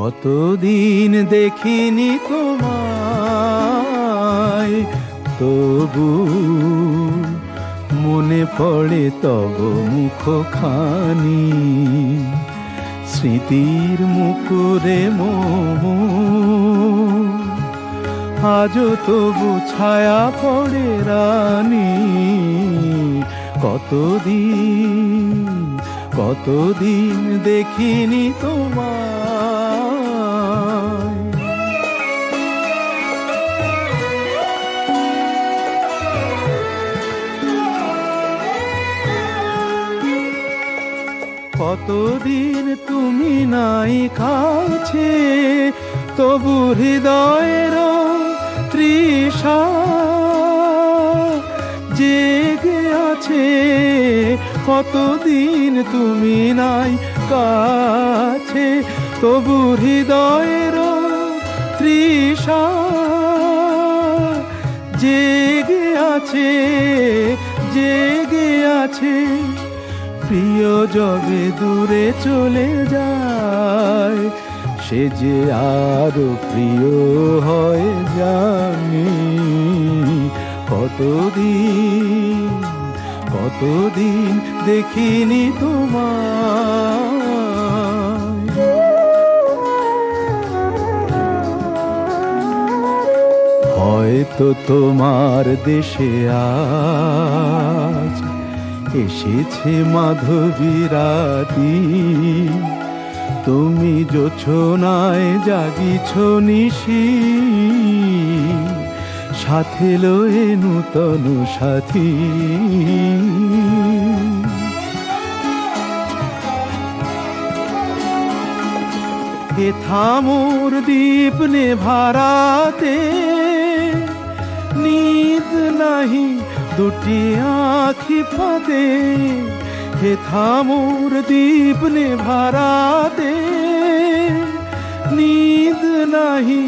কতদিন দেখিনি তোমায়, তবু মনে পড়ে তব মুখখানি। স্মৃতির মুকুরে আজও তবু ছায়া পড়ে রানী। কতদিন দেখিনি তোমায়। কতদিন তুমি নাই কাছে, তবু হৃদয়ের তৃষা জেগে আছে। কতদিন তুমি নাই কাছে, তবু হৃদয়ের তৃষা জেগে আছে, জেগে আছে। প্রিয় যবে দূরে চলে যায়, সে যে আরো প্রিয় হয় জানি। কতদিন দেখিনি তোমায়। হয়তো তোমার দেশে আজ এসেছে মাধবী রাতি। তুমি জোছনায় জাগিছ নিশি, সাথে লয়ে নূতন সাথী। হে থামোর দীপ নেভারাতে, নিদ নাহি দুটি আঁখি ফাঁদে। হে থামোর দীপ নেভারাতে, নিদ নাহি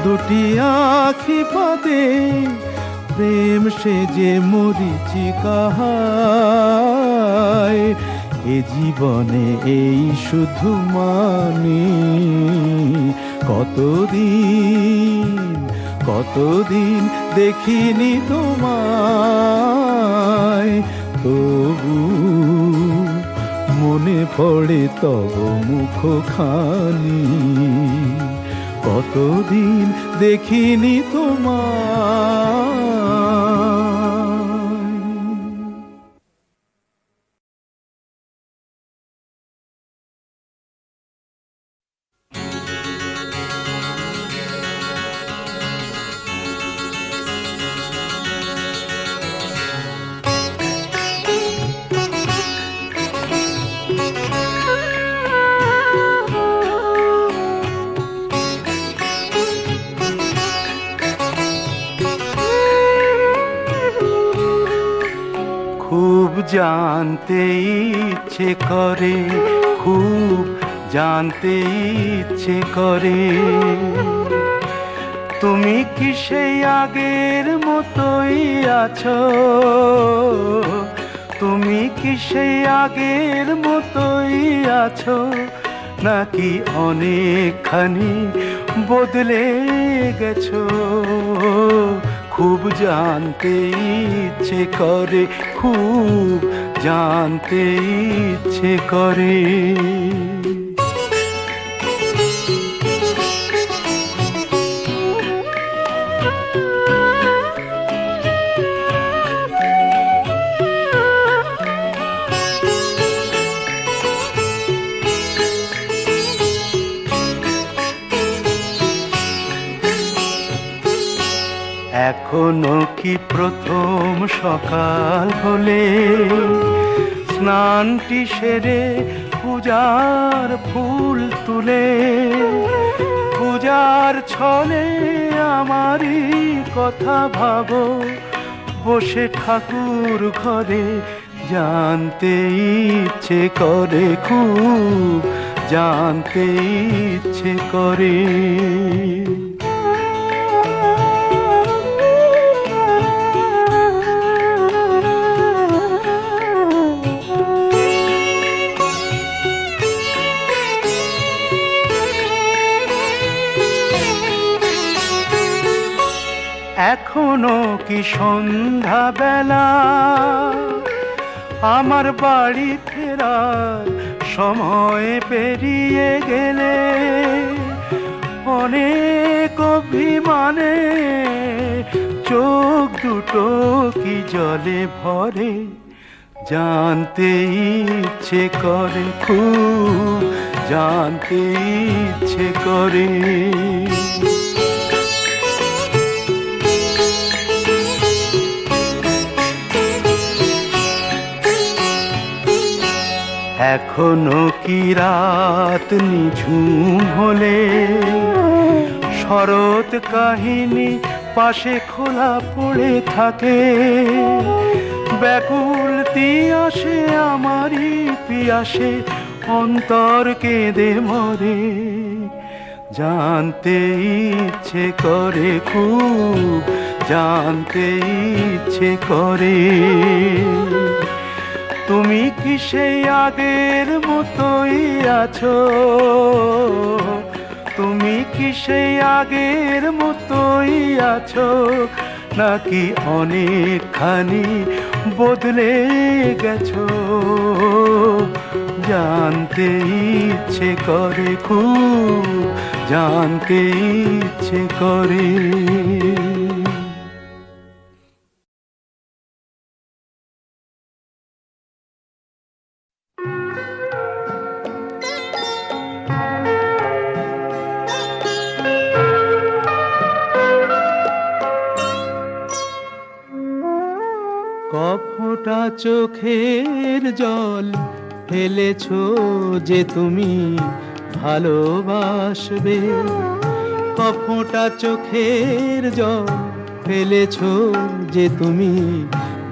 দুটি আঁখি ফাঁদে। প্রেম সে যে মরিচিকা হায়, এ জীবনে এই শুধু মানি। কতদিন দেখিনি তোমায়, তবু মনে পড়ে তব মুখখানি। কতদিন দেখিনি তোমায়। খুব জানতে ইচ্ছে করে, খুব জানতে ইচ্ছে করে, তুমি কি সেই আগের মতোই আছো? তুমি কি সেই আগের মতোই আছো, নাকি অনেকখানি বদলে গেছো? খুব জানতে ইচ্ছে করে, খুব জানতে ইচ্ছে করে। এখনো কি প্রথম সকাল হলে স্নানটি সেরে পূজার ফুল তুলে, পূজার ছলে আমারই কথা ভাবো বসে ঠাকুর ঘরে? জানতে ইচ্ছে করে, খুব জানতে ইচ্ছে করে। এখনো কি সন্ধ্যা বেলা, আমার বাড়ি ফেরার সময় পেরিয়ে গেলে অনেক অভিমানে চোখ দুটো কি জলে ভরে, জানতে ইচ্ছে করে, খুব জানতে ইচ্ছে করে। এখনো কি রাত নিঝুম হলে শরৎ কাহিনী পাশে খোলা পড়ে থাকে, ব্যাকুল তিয়াসে আমারই পিয়াসে অন্তর কেঁদে মরে, জানতে ইচ্ছে করে, খুব জানতে ইচ্ছে করে। তুমি কি সেই আগের মতোই আছো, তুমি কি সেই আগের মতোই আছো, নাকি অনেকখানি বদলে গেছো, জানতে ইচ্ছে করে, খুব জানতে ইচ্ছে করে। কফোঁটা চোখের জল ফেলেছো যে তুমি ভালোবাসবে, কফোঁটা চোখের জল ফেলেছো যে তুমি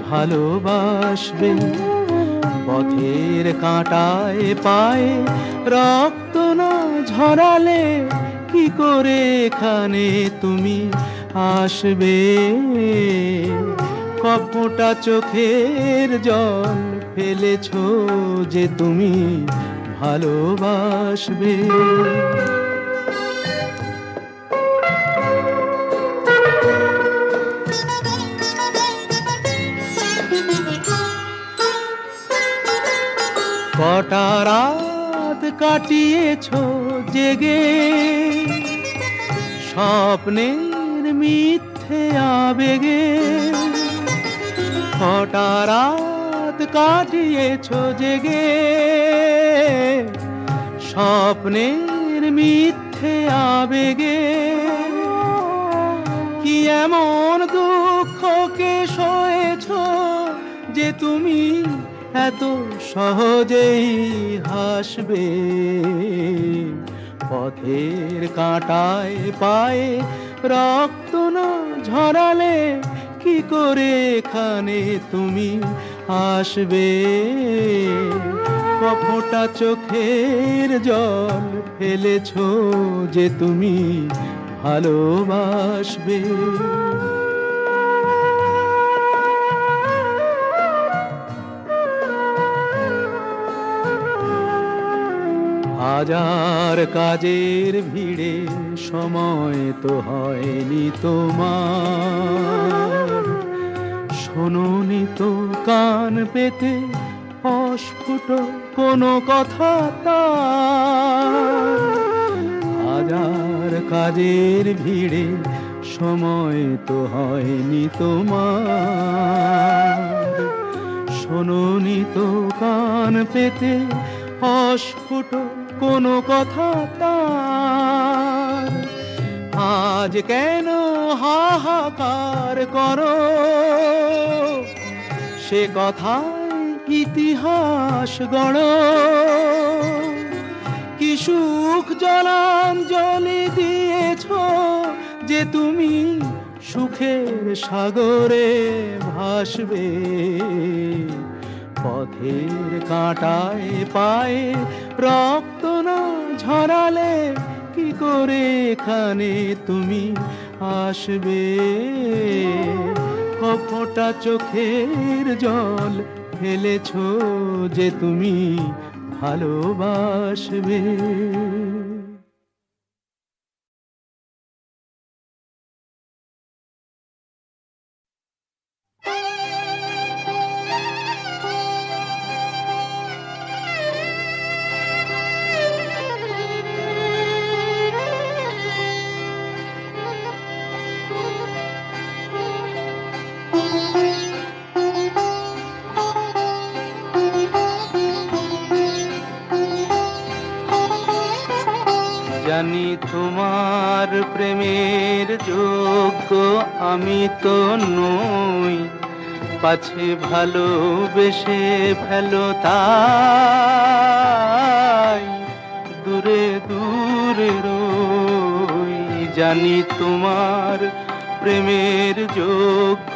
ভালোবাসবে, পথের কাঁটায় পায়ে রক্ত না ঝরালে কি করে এখানে তুমি আসবে, কফোঁটা চোখের জল ফেলেছো যে তুমি ভালোবাসবে। কটা রাত কাটিয়েছো জেগে স্বপ্নের মিথ্যে আবেগে, কটা রাত কাটিয়েছো জেগে স্বপ্নের মিথ্যে আবেগে, কি এমন দুঃখকে সয়েছো যে তুমি এত সহজেই হাসবে, পথের কাঁটায় পায়ে রক্ত না ঝরালে কি করে এখানে তুমি আসবে, কফোঁটা চোখের জল ফেলেছো যে তুমি ভালোবাসবে। হাজার কাজের ভিড়ে সময় তো হয়নি তোমার, শোনোনি তো কান পেতে অস্ফুট কোনো কথা তার, হাজার কাজের ভিড়ে সময় তো হয়নি তোমার, শোনোনি তো কান পেতে অস্ফুট কোনো কথা তার, আজ কেন হাহাকার করো সে কথায় ইতিহাস গড়ো, কি সুখ জলাঞ্জলি দিয়েছো যে তুমি সুখের সাগরে ভাসবে, পথের কাঁটায় পায়ে রক্ত না ঝরালে কি করে এখানে তুমি আসবে, কফোঁটা চোখের জল ফেলেছো যে তুমি ভালোবাসবে। জানি তোমার প্রেমের যোগ্য আমি তো নই, পাছে ভালোবেসে ফেলো তাই দূরে দূরে রই। জানি তোমার প্রেমের যোগ্য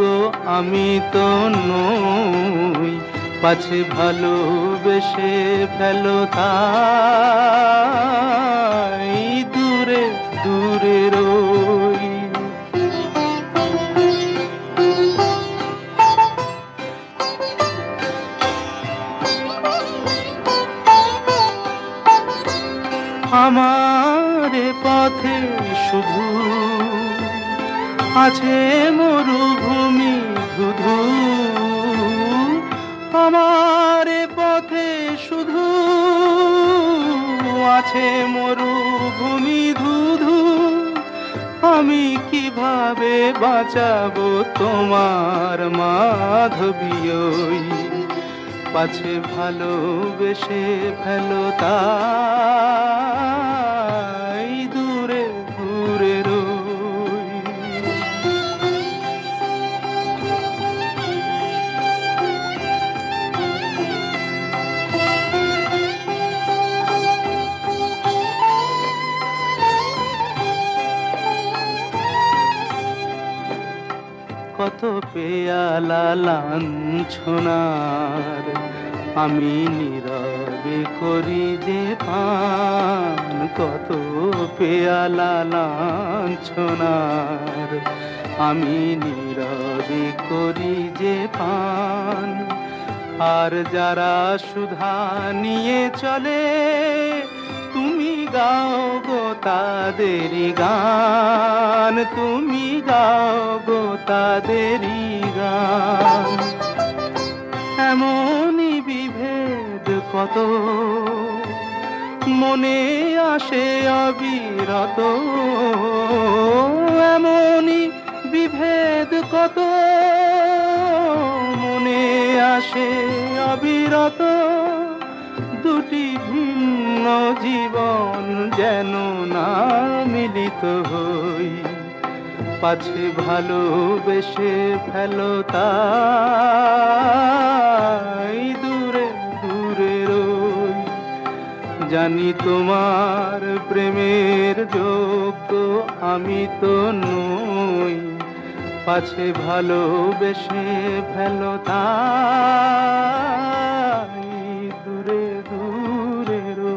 আমি তো নই, পাছে ভালোবেসে ফেলো তাই দূরে দূরে রই। আমার পথে শুধু আছে মরুভূমি ধুধু, আমার পথে শুধু আছে মরুভূমি ধুধু। আমি কিভাবে বাঁচাবো তোমার মাধবী ওই, পাছে ভালোবেসে ফেলো তাই দূরে দূরে রই। কত পেয়ালা লাঞ্ছনার আমি নীরবে করি যে পান, কত পেয়ালা লাঞ্ছনার আমি নীরবে করি যে পান। আর যারা সুধা নিয়ে চলে তুমি গাও গো তাদেরই গান, তুমি গাও গো তাদেরই গান। এমনই বিভেদ কত মনে আসে অবিরত, এমনই বিভেদ কত মনে আসে অবিরত। দুটি ভিন্ন জীবন যেন না মিলিত হই, পাছে ভালোবেসে ফেলো তাই দূরে দূরে রই। জানি তোমার প্রেমের যোগ্য আমি তো নই, পাছে ভালোবেসে ফেলো তাই দূরে দূরে রই।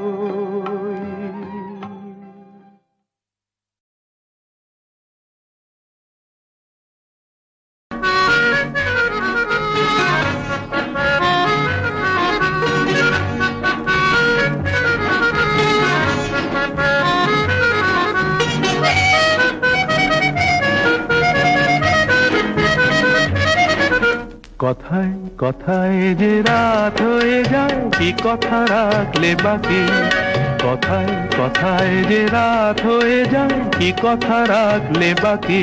কথায় কথায় যে রাত হয়ে যায় কি কথা রাখলে বাকি, কথায় কথায় যে রাত হয়ে যায় কি কথা রাখলে বাকি।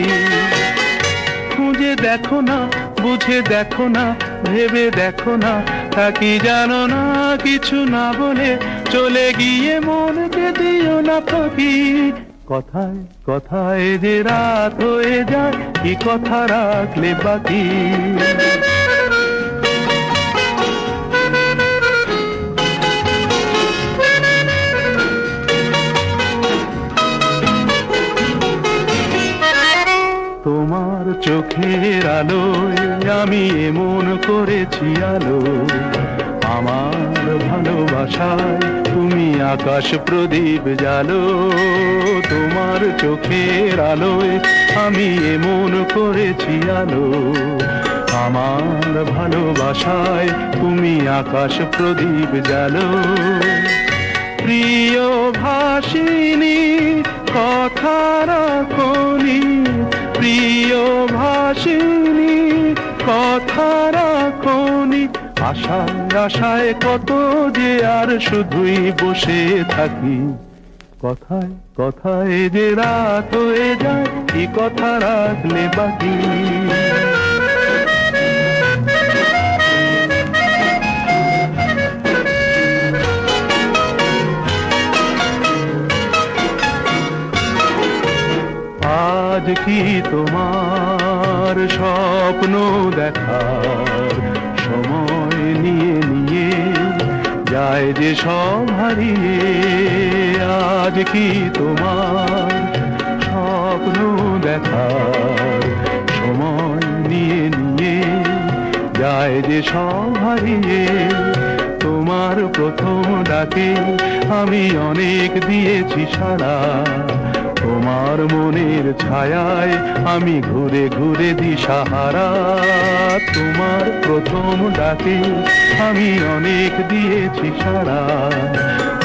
খুঁজে দেখো না, বুঝে দেখো না, ভেবে দেখো না, তা কি জানো না কিছু না বলে চলে গিয়ে মনকে দিও না ফাঁকি। কথায় কথায় যে রাত হয়ে যায় কি কথা রাখলে বাকি। তোমার চোখের আলোয় আমি এমন করেছি আলো, আমার ভালোবাসায় তুমি আকাশ প্রদীপ জ্বালো। তোমার চোখের আলোয় আমি এমন করেছি আলো, আমার ভালোবাসায় তুমি আকাশ প্রদীপ জ্বালো। প্রিয় ভাসিনী কথা রাখনি, প্রিয় ভাসিনী কথা রাখনি। আশায় আশায় কত যে আর শুধুই বসে থাকি। কথায় কথায় যে রাত হয়ে যায় কি কথা রাখলে বাকি। কি তোমার স্বপ্ন দেখার সময় নিয়ে নিয়ে যায় যে সব হারিয়ে? আজ কি তোমার স্বপ্ন দেখার সময় নিয়ে নিয়ে যায় যে সব হারিয়ে? তোমার প্রথম ডাকে আমি অনেক দিয়েছি সাড়া, তোমার মনের ছায়ায় আমি ঘুরে ঘুরে দিশাহারা। তোমার প্রথম ডাকে আমি অনেক দিয়েছি সাড়া,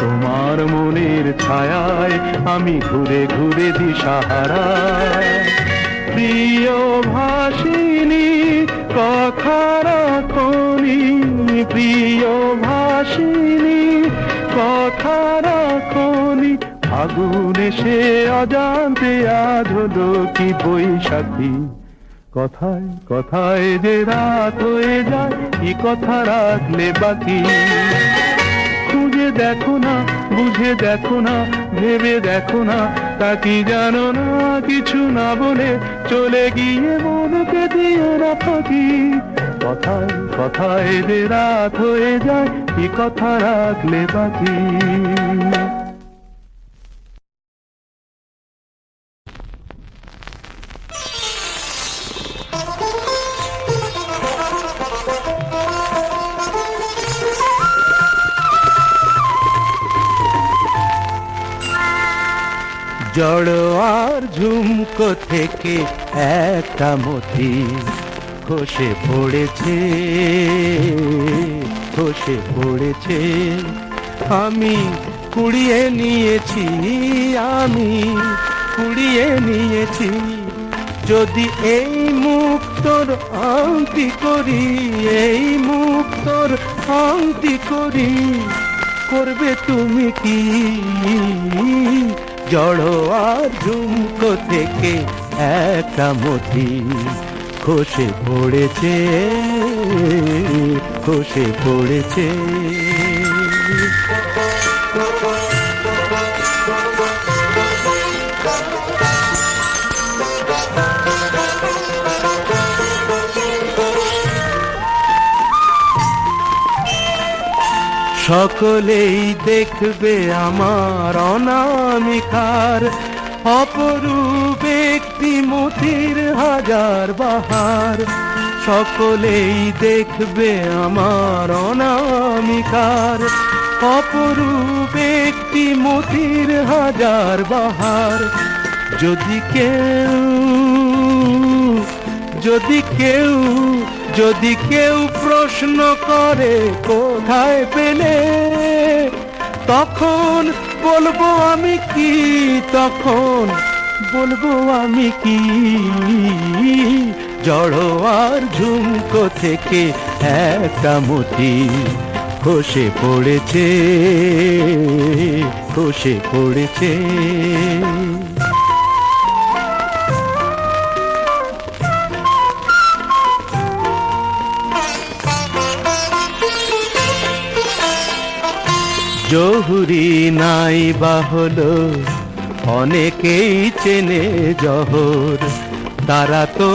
তোমার মনের ছায়ায় আমি ঘুরে ঘুরে দিশাহারা। প্রিয় ভাসিনী কথা রাখনি, প্রিয় ভাসিনী কথা রাখনি, আগুন এসে অজান্তে আজ হলো কি বৈশাখী। কথায় কথায় যে রাত হয়ে যায়, কি কথা রাখলে বাকি? খুঁজে দেখো না, বুঝে দেখো না, ভেবে দেখো না, তা কি জানো না? কিছু না বলে চলে গিয়ে মনকে দিও না ফাঁকি। কথায় কথায় যে রাত হয়ে যায়, কি কথা রাখলে বাকি? জড়োয়ার ঝুমকো থেকে একটা মতি খসে পড়েছে, খসে পড়েছে। আমি কুড়িয়ে নিয়েছি, আমি কুড়িয়ে নিয়েছি। যদি এই মুক্তর আংটি করি, এই মুক্তর আংটি করি, করবে তুমি কি? জড়োয়ার ঝুমকো থেকে একটা মতি খসে পড়েছে, খসে পড়েছে। সকলেই দেখবে আমার অনামিকার অপরূপ একটি মতির হাজার বাহার। সকলেই দেখবে আমার অনামিকার অপরূপ একটি মতির হাজার বাহার। যদি কেউ, যদি কেউ, যদি কেউ প্রশ্ন করে কোথায় পেলে, তখন বলবো আমি কি, তখন বলবো আমি কি? জড়োয়ার ঝুমকো থেকে একটা মতি খসে পড়েছে, খসে পড়েছে। জহুরি নাই বা হলো অনেকেই চেনে জহর, তারা তো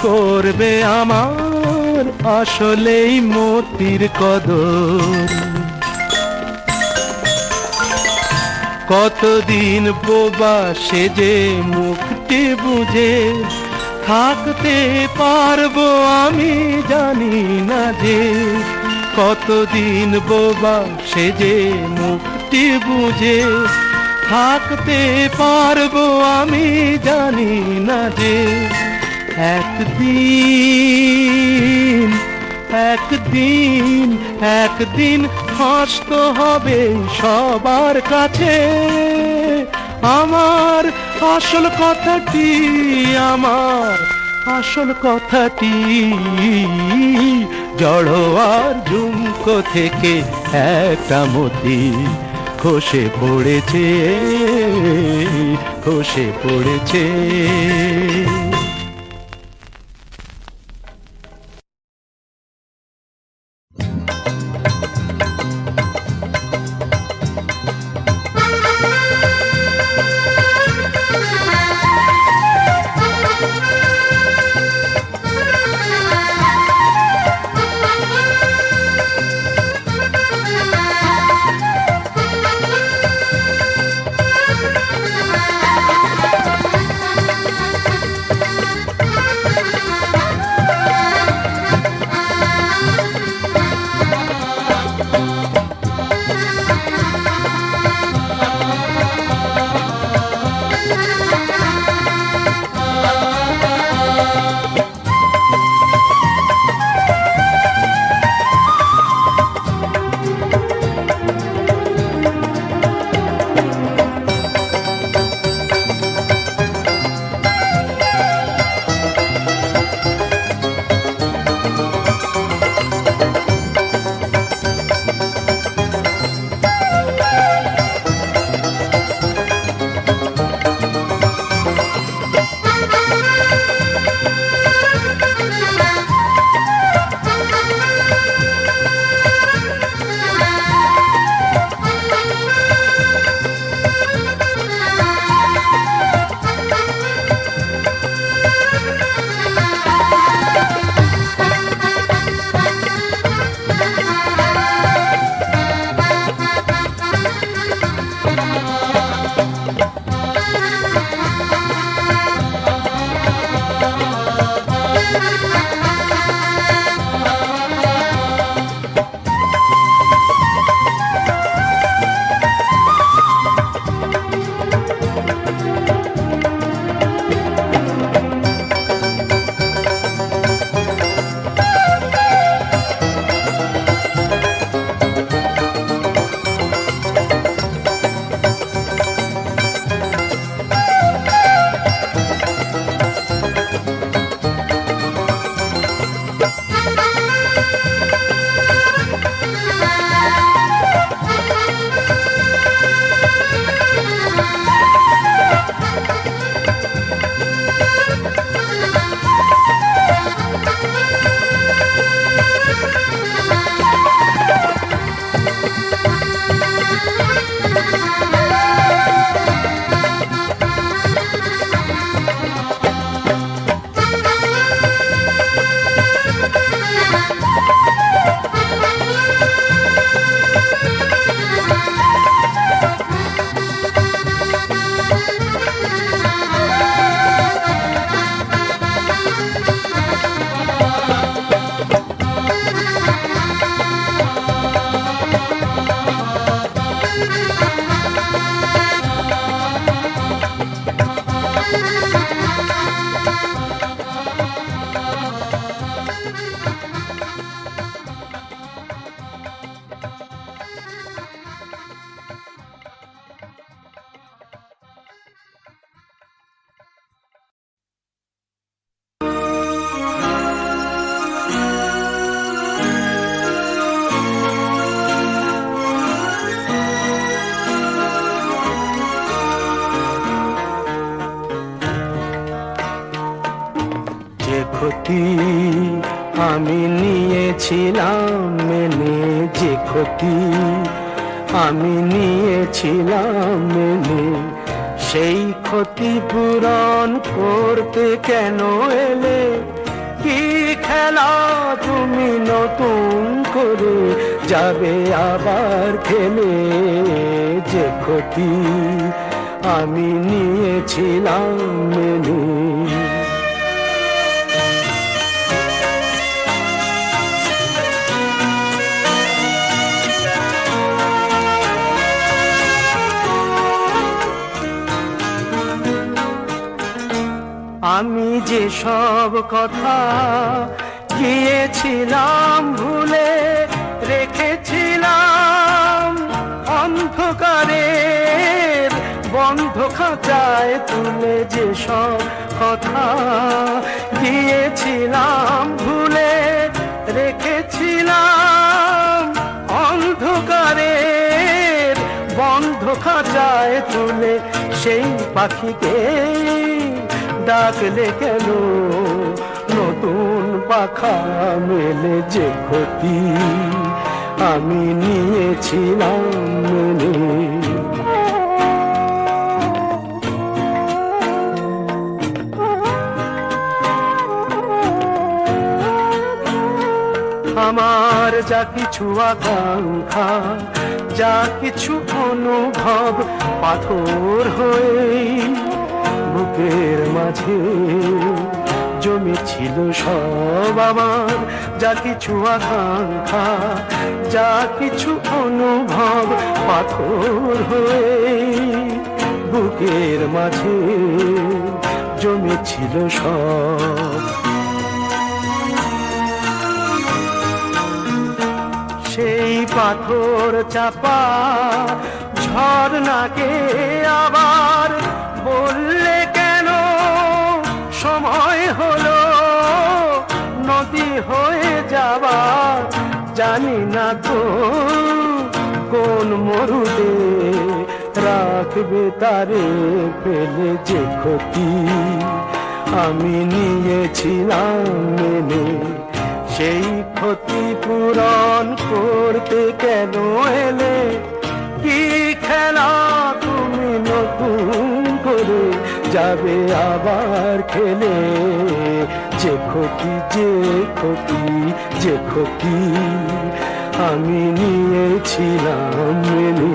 করবে আমার আসলেই মতির কদর। কতদিন বোবা সেজে মুখটি বুঝে থাকতে পারবো আমি জানি না যে। কতদিন বোবা সেজে মুখটি বুঝে থাকতে পারবো আমি জানি না যে। একদিন, একদিন, একদিন হাসতে হবে সবার কাছে আমার আসল কথাটি, আমার আসল কথাটি। জড়োয়ার ঝুমকো থেকে একটা মতি খসে পড়েছে, খসে পড়েছে। ক্ষতি আমি নিয়েছিলাম মেনে, যে ক্ষতি আমি নিয়েছিলাম মেনে, সেই ক্ষতি পূরণ করতে কেন এলে? কি খেলা তুমি নতুন করে যাবে আবার খেলে? যে ক্ষতি আমি নিয়েছিলাম মেনে। আমি যে সব কথা গিয়েছিলাম ভুলে, রেখেছিলাম অন্ধকারের বন্ধ খাঁচায় তুলে। যে সব কথা গিয়েছিলাম ভুলে, রেখেছিলাম অন্ধকারের বন্ধ খাঁচায় তুলে। সেই পাখিকে ডাকলে কেন নতুন পাখা মেলে? যে ক্ষতি আমি নিয়েছিলাম মেনে। আমার যা কিছু আকাঙ্ক্ষা, যা কিছু অনুভব পাথর হয়ে বুকের মাঝে জমেছিল সব। আমার যা কিছু আকাঙ্ক্ষা, যা কিছু অনুভব পাথর হয়ে বুকের মাঝে জমেছিল সব। সেই পাথর চাপা ঝরনাকে আবার বললে কেন সময় হলো নদী হয়ে যাবার? জানি না তো কোন মরুদে রাখবে তারে ফেলে। যে ক্ষতি আমি নিয়েছিলাম মেনে, সেই ক্ষতি পূরণ করতে কেন এলে? কি খেলা তুমি নতুন করে যাবে আবার খেলে? যে ক্ষতি, যে ক্ষতি, যে ক্ষতি আমি নিয়েছিলাম মেনে।